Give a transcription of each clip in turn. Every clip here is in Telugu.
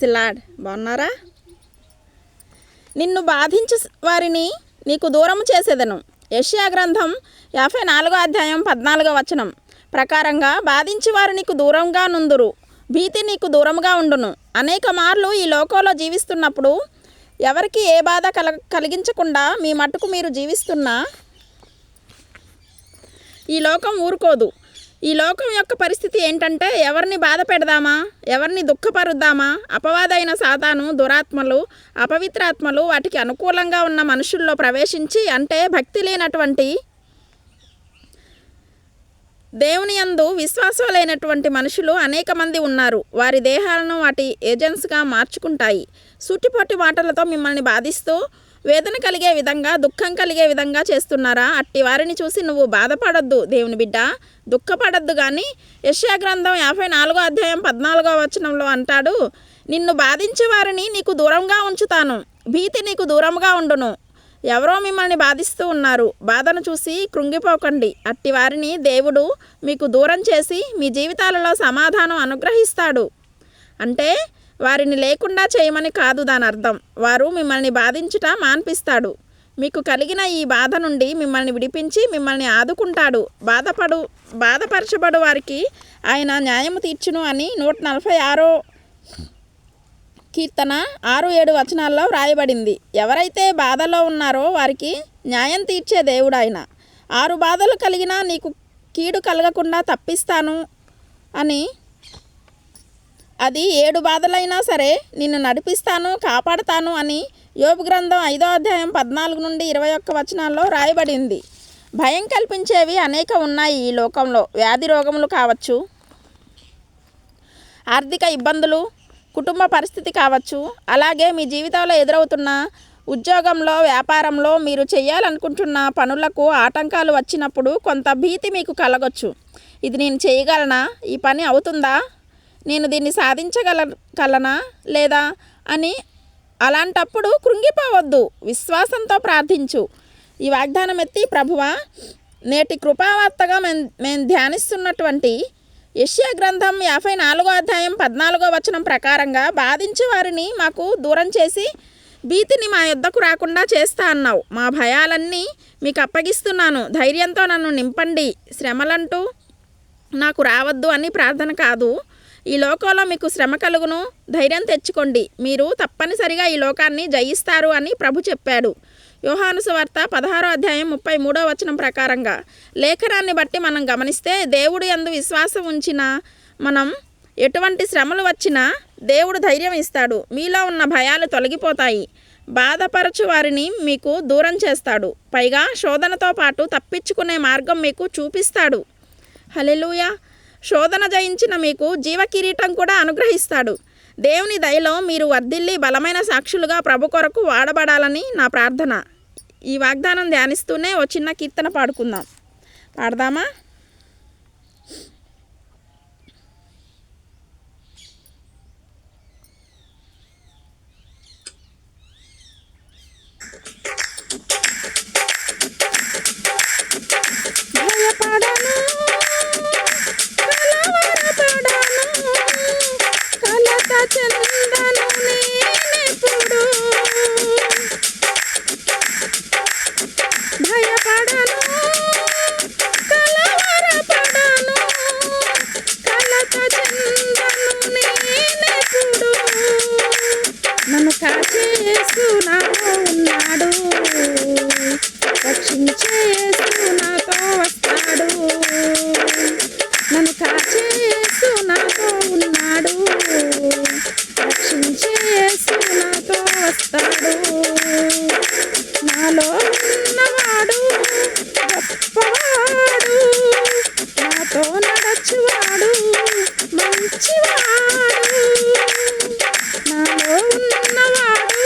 సిలాడ్ బాగున్నారా? నిన్ను బాధించు వారిని నీకు దూరం చేసేదను. యెషయా గ్రంథం 54వ అధ్యాయం 14వ వచనం ప్రకారంగా బాధించి వారు నీకు దూరంగా నుందురు, భీతి నీకు దూరంగా ఉండును. అనేక మార్లు ఈ లోకంలో జీవిస్తున్నప్పుడు ఎవరికి ఏ బాధ కలిగించకుండా మీ మట్టుకు మీరు జీవిస్తున్నా ఈ లోకం ఊరుకోదు. ఈ లోకం యొక్క పరిస్థితి ఏంటంటే ఎవరిని బాధ పెడదామా, ఎవరిని దుఃఖపరుద్దామా, అపవాదైన సాతాను, దురాత్మలు, అపవిత్రాత్మలు వాటికి అనుకూలంగా ఉన్న మనుషుల్లో ప్రవేశించి, అంటే భక్తి లేనటువంటి దేవుని యందు విశ్వాసం లేనటువంటి మనుషులు అనేక మంది ఉన్నారు. వారి దేహాలను వాటి ఏజెంట్స్గా మార్చుకుంటాయి. సూటిపోటి మాటలతో మిమ్మల్ని బాధిస్తూ వేదన కలిగే విధంగా, దుఃఖం కలిగే విధంగా చేస్తున్నారా? అట్టి వారిని చూసి నువ్వు బాధపడొద్దు దేవుని బిడ్డ, దుఃఖపడొద్దు. కానీ యెషయా గ్రంథం 54వ అధ్యాయం 14వ వచనంలో అంటాడు, నిన్ను బాధించే వారిని నీకు దూరంగా ఉంచుతాను, భీతి నీకు దూరంగా ఉండును. ఎవరో మిమ్మల్ని బాధిస్తూ ఉన్నారు. బాధను చూసి కృంగిపోకండి. అట్టి వారిని దేవుడు మీకు దూరం చేసి మీ జీవితాలలో సమాధానం అనుగ్రహిస్తాడు. అంటే వారిని లేకుండా చేయమని కాదు దాని అర్థం. వారు మిమ్మల్ని బాధించుట మాన్పిస్తాడు. మీకు కలిగిన ఈ బాధ నుండి మిమ్మల్ని విడిపించి మిమ్మల్ని ఆదుకుంటాడు. బాధపరచబడు వారికి ఆయన న్యాయము తీర్చును అని 146 కీర్తన 6-7 వచనాల్లో వ్రాయబడింది. ఎవరైతే బాధలో ఉన్నారో వారికి న్యాయం తీర్చే దేవుడు ఆయన. 6 బాధలు కలిగినా నీకు కీడు కలగకుండా తప్పిస్తాను అని, అది 7 బాధలైనా సరే నిన్ను నడిపిస్తాను, కాపాడుతాను అని యోబు గ్రంథం 5వ అధ్యాయం 14 నుండి 21 వచనాల్లో రాయబడింది. భయం కల్పించేవి అనేక ఉన్నాయి ఈ లోకంలో. వ్యాధి రోగములు కావచ్చు, ఆర్థిక ఇబ్బందులు, కుటుంబ పరిస్థితి కావచ్చు, అలాగే మీ జీవితంలో ఎదురవుతున్న ఉద్యోగంలో, వ్యాపారంలో, మీరు చేయాలనుకుంటున్న పనులకు ఆటంకాలు వచ్చినప్పుడు కొంత భీతి మీకు కలగొచ్చు. ఇది నేను చేయగలనా? ఈ పని అవుతుందా? నేను దీన్ని సాధించగలనా లేదా అని. అలాంటప్పుడు కృంగిపోవద్దు, విశ్వాసంతో ప్రార్థించు. ఈ వాగ్దానం ఎత్తి, ప్రభువా, నేటి కృపావార్తగా మేము ధ్యానిస్తున్నటువంటి యెషయా గ్రంథం 54వ అధ్యాయం 14వ వచనం ప్రకారంగా బాధించే వారిని మాకు దూరం చేసి భీతిని మా యొద్దకు రాకుండా చేస్తా అన్నావు. మా భయాలన్నీ మీకు అప్పగిస్తున్నాను, ధైర్యంతో నన్ను నింపండి. శ్రమలంటూ నాకు రావద్దు అని ప్రార్థన కాదు. ఈ లోకంలో మీకు శ్రమ కలుగును, ధైర్యం తెచ్చుకోండి, మీరు తప్పనిసరిగా ఈ లోకాన్ని జయిస్తారు అని ప్రభు చెప్పాడు. యోహాను సువార్త 16వ అధ్యాయం 33వ వచనం ప్రకారంగా లేఖనాన్ని బట్టి మనం గమనిస్తే, దేవుడు యందు విశ్వాసం ఉంచిన మనం ఎటువంటి శ్రమలు వచ్చినా దేవుడు ధైర్యం ఇస్తాడు. మీలో ఉన్న భయాలు తొలగిపోతాయి. బాధపరచు వారిని మీకు దూరం చేస్తాడు. పైగా శోధనతో పాటు తప్పించుకునే మార్గం మీకు చూపిస్తాడు. హల్లెలూయా! శోధన జయించిన మీకు జీవ కిరీటం కూడా అనుగ్రహిస్తాడు. దేవుని దయలో మీరు వర్ధిల్లి బలమైన సాక్షులుగా ప్రభు కొరకు వాడబడాలని నా ప్రార్థన. ఈ వాగ్దానం ధ్యానిస్తూనే ఓ చిన్న కీర్తన పాడుకుందాం. పాడదామా? భయపడను, కలవరపడను, కలత చెందను నేనెప్పుడు. భయపడను, కలవరపడను, కలత చెందను నేనెప్పుడు. నన్ను కాచే యేసు నాతో ఉన్నాడు, రక్షించే యేసు నాతో వస్తాడు. నన్ను కాచే యేసు నాతో ఉన్నాడు, రక్షించే యేసు నాతో వస్తాడు. నాలో ఉన్నవాడు గొప్పవాడు, నాతో నడచువాడు మంచివాడు. నాలో ఉన్నవాడు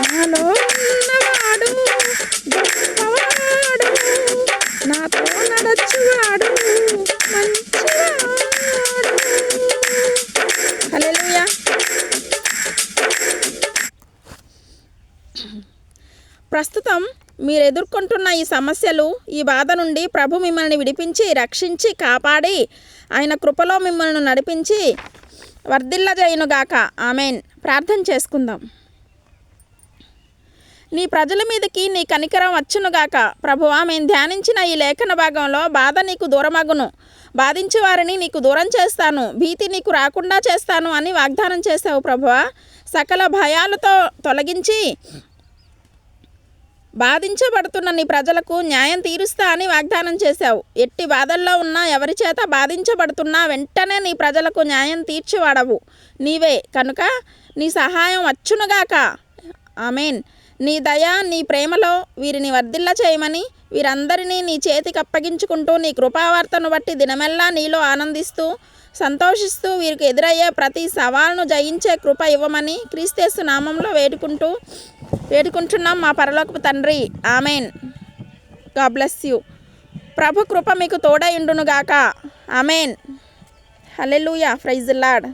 నాలో ఉన్నవాడు గొప్పవాడు, నాతో నడచువాడు మంచివాడు. హల్లెలూయా. ప్రస్తుతం మీరు ఎదుర్కొంటున్న ఈ సమస్యలు, ఈ బాధ నుండి ప్రభు మిమ్మల్ని విడిపించి రక్షించి కాపాడి ఆయన కృపలో మిమ్మల్ని నడిపించి వర్ధిల్లజేయునుగాక. ఆమెన్. ప్రార్థన చేసుకుందాం. నీ ప్రజల మీదకి నీ కనికరం వచ్చునుగాక. ప్రభువా, మేము ధ్యానించిన ఈ లేఖన భాగంలో బాధ నీకు దూరమగును, బాధించే వారిని నీకు దూరం చేస్తాను, భీతి నీకు రాకుండా చేస్తాను అని వాగ్దానం చేశావు ప్రభువా. సకల భయాలతో తొలగించి బాధించబడుతున్న నీ ప్రజలకు న్యాయం తీరుస్తా అని వాగ్దానం చేశావు. ఎట్టి బాధల్లో ఉన్నా, ఎవరి చేత బాధించబడుతున్నా వెంటనే నీ ప్రజలకు న్యాయం తీర్చివాడవు నీవే కనుక నీ సహాయం వచ్చునుగాక. ఆమెన్. నీ దయ, నీ ప్రేమలో వీరిని వర్ధిల్ల చేయమని, వీరందరినీ నీ చేతికి అప్పగించుకుంటూ నీ కృపావార్తను బట్టి దినమెల్లా నీలో ఆనందిస్తూ సంతోషిస్తూ వీరికి ఎదురయ్యే ప్రతి సవాల్ను జయించే కృప ఇవ్వమని క్రీస్తు నామంలో వేడుకుంటున్నాం మా పరలోకపు తండ్రి. ఆమెన్. God bless you. ప్రభు కృప మీకు తోడై ఉండునుగాక. Amen. Hallelujah. Praise the lord.